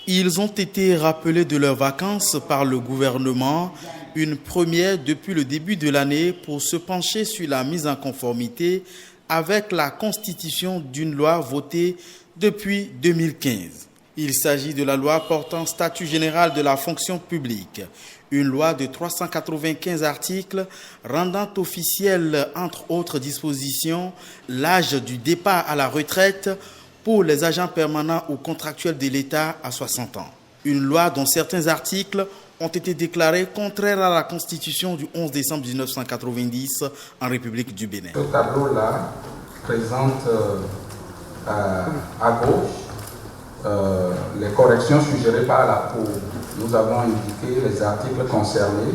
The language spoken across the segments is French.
Ils ont été rappelés de leurs vacances par le gouvernement, une première depuis le début de l'année pour se pencher sur la mise en conformité avec la constitution d'une loi votée depuis 2015. Il s'agit de la loi portant statut général de la fonction publique, une loi de 395 articles rendant officiel, entre autres dispositions, l'âge du départ à la retraite pour les agents permanents ou contractuels de l'État à 60 ans. Une loi dont certains articles ont été déclarés contraires à la Constitution du 11 décembre 1990 en République du Bénin. Ce tableau-là présente à gauche les corrections suggérées par la Cour. Nous avons indiqué les articles concernés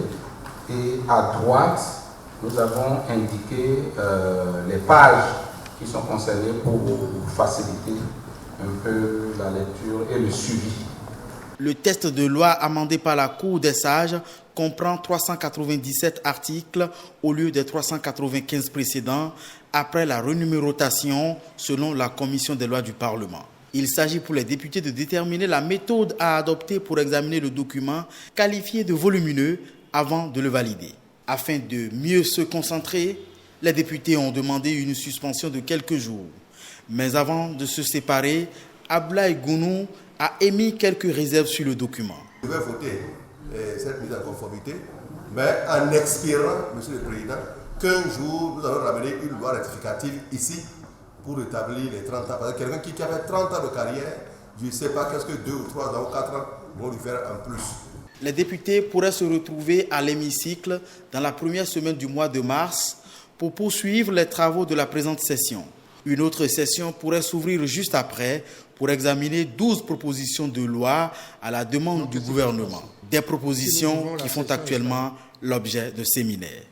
et à droite, nous avons indiqué les pages qui sont concernées pour faciliter un peu la lecture et le suivi. Le texte de loi amendé par la Cour des sages comprend 397 articles au lieu des 395 précédents après la renumérotation selon la Commission des lois du Parlement. Il s'agit pour les députés de déterminer la méthode à adopter pour examiner le document qualifié de volumineux avant de le valider. Afin de mieux se concentrer, les députés ont demandé une suspension de quelques jours. Mais avant de se séparer, Ablaye Gounou a émis quelques réserves sur le document. Je vais voter cette mise en conformité, mais en espérant, Monsieur le Président, qu'un jour nous allons ramener une loi rectificative ici pour rétablir les 30 ans. Parce que quelqu'un qui avait 30 ans de carrière, je ne sais pas qu'est-ce que 2 ou 3 ans ou 4 ans vont lui faire en plus. Les députés pourraient se retrouver à l'hémicycle dans la première semaine du mois de mars pour poursuivre les travaux de la présente session. Une autre session pourrait s'ouvrir juste après pour examiner 12 propositions de loi à la demande du gouvernement. Des propositions qui font actuellement l'objet de séminaires.